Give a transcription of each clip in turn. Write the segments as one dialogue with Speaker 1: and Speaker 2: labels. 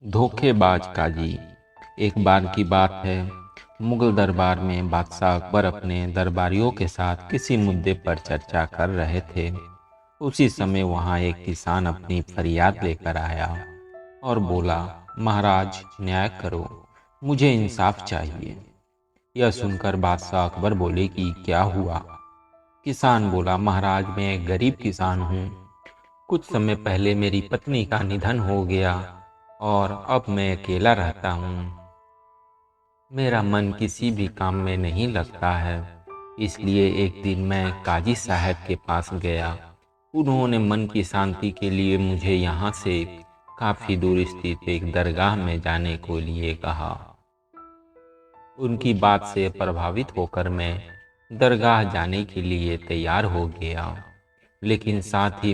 Speaker 1: धोखेबाज काजी। एक बार की बात है, मुगल दरबार में बादशाह अकबर अपने दरबारियों के साथ किसी मुद्दे पर चर्चा कर रहे थे। उसी समय वहां एक किसान अपनी फरियाद लेकर आया और बोला, महाराज न्याय करो, मुझे इंसाफ चाहिए। यह सुनकर बादशाह अकबर बोले कि क्या हुआ। किसान बोला, महाराज मैं एक गरीब किसान हूँ। कुछ समय पहले मेरी पत्नी का निधन हो गया और अब मैं अकेला रहता हूँ। मेरा मन किसी भी काम में नहीं लगता है। इसलिए एक दिन मैं काजी साहब के पास गया। उन्होंने मन की शांति के लिए मुझे यहाँ से काफी दूर स्थित एक दरगाह में जाने को लिए कहा। उनकी बात से प्रभावित होकर मैं दरगाह जाने के लिए तैयार हो गया, लेकिन साथ ही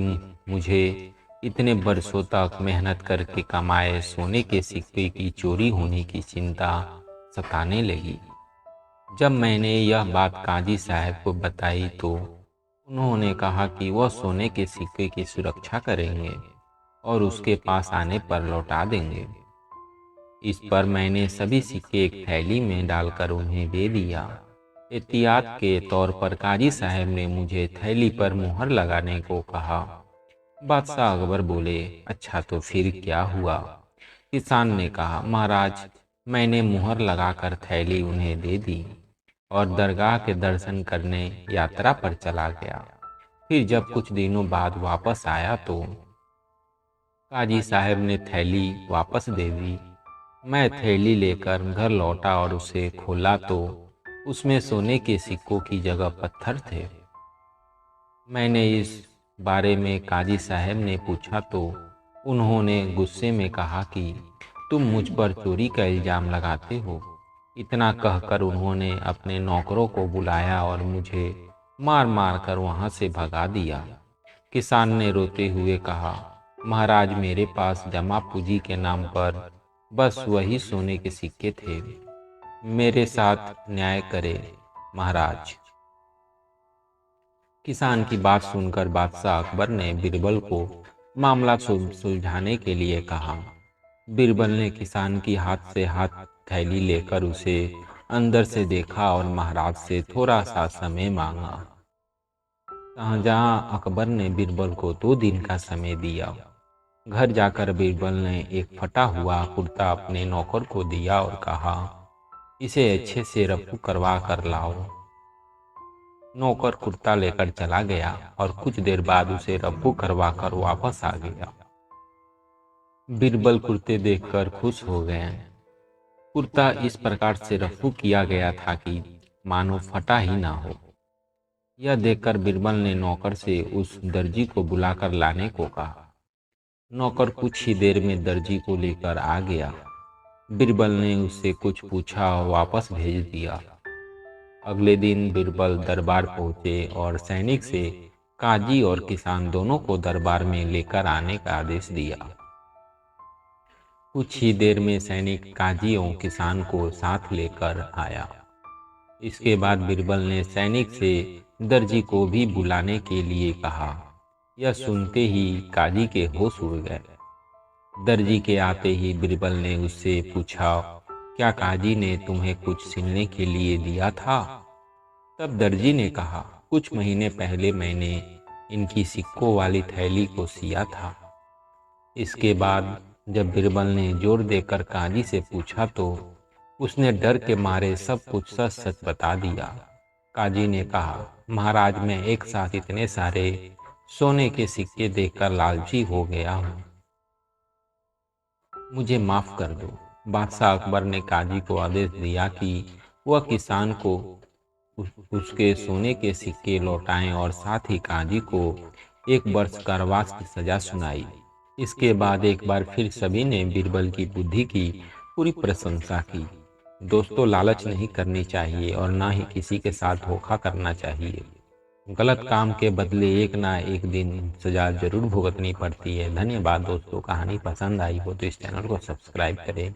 Speaker 1: मुझे इतने बरसों तक मेहनत करके कमाए सोने के सिक्के की चोरी होने की चिंता सताने लगी। जब मैंने यह बात काजी साहब को बताई तो उन्होंने कहा कि वह सोने के सिक्के की सुरक्षा करेंगे और उसके पास आने पर लौटा देंगे। इस पर मैंने सभी सिक्के एक थैली में डालकर उन्हें दे दिया। एहतियात के तौर पर काजी साहब ने मुझे थैली पर मुहर लगाने को कहा। बादशाह अकबर बोले, अच्छा तो फिर क्या हुआ? किसान ने कहा, महाराज मैंने मुहर लगाकर थैली उन्हें दे दी और दरगाह के दर्शन करने यात्रा पर चला गया। फिर जब कुछ दिनों बाद वापस आया तो काजी साहब ने थैली वापस दे दी। मैं थैली लेकर घर लौटा और उसे खोला तो उसमें सोने के सिक्कों की जगह पत्थर थे। मैंने इस बारे में काजी साहब ने पूछा तो उन्होंने गुस्से में कहा कि तुम मुझ पर चोरी का इल्ज़ाम लगाते हो। इतना कहकर उन्होंने अपने नौकरों को बुलाया और मुझे मार मार कर वहाँ से भगा दिया। किसान ने रोते हुए कहा, महाराज मेरे पास जमा पूंजी के नाम पर बस वही सोने के सिक्के थे। मेरे साथ न्याय करे महाराज। किसान की बात सुनकर बादशाह अकबर ने बीरबल को मामला सुलझाने के लिए कहा। बीरबल ने किसान की हाथ से हाथ थैली लेकर उसे अंदर से देखा और महाराज से थोड़ा सा समय मांगा। शाहजहां अकबर ने बीरबल को 2 दिन का समय दिया। घर जाकर बीरबल ने एक फटा हुआ कुर्ता अपने नौकर को दिया और कहा, इसे अच्छे से रफू करवा कर लाओ। नौकर कुर्ता लेकर चला गया और कुछ देर बाद उसे रफू करवा कर वापस आ गया। बीरबल कुर्ते देखकर खुश हो गए। कुर्ता इस प्रकार से रफू किया गया था कि मानो फटा ही ना हो। यह देखकर बीरबल ने नौकर से उस दर्जी को बुलाकर लाने को कहा। नौकर कुछ ही देर में दर्जी को लेकर आ गया। बीरबल ने उससे कुछ पूछा और वापस भेज दिया। अगले दिन बीरबल दरबार पहुंचे और सैनिक से काजी और किसान दोनों को दरबार में लेकर आने का आदेश दिया। कुछ ही देर में सैनिक काजी और किसान को साथ लेकर आया। इसके बाद बीरबल ने सैनिक से दर्जी को भी बुलाने के लिए कहा। यह सुनते ही काजी के होश उड़ गए। दर्जी के आते ही बीरबल ने उससे पूछा, क्या काजी ने तुम्हें कुछ सिलने के लिए दिया था? तब दर्जी ने कहा, कुछ महीने पहले मैंने इनकी सिक्कों वाली थैली को सिया था। इसके बाद जब बीरबल ने जोर देकर काजी से पूछा तो उसने डर के मारे सब कुछ सच सच बता दिया। काजी ने कहा, महाराज मैं एक साथ इतने सारे सोने के सिक्के देखकर लालची हो गया हूँ, मुझे माफ कर दो। बादशाह अकबर ने काजी को आदेश दिया कि वह किसान को उसके सोने के सिक्के लौटाएं और साथ ही काजी को 1 वर्ष कारावास की सजा सुनाई। इसके बाद एक बार फिर सभी ने बीरबल की बुद्धि की पूरी प्रशंसा की। दोस्तों लालच नहीं करनी चाहिए और ना ही किसी के साथ धोखा करना चाहिए। गलत काम के बदले एक ना एक दिन सजा जरूर भुगतनी पड़ती है। धन्यवाद दोस्तों। कहानी पसंद आई हो तो इस चैनल को सब्सक्राइब करें।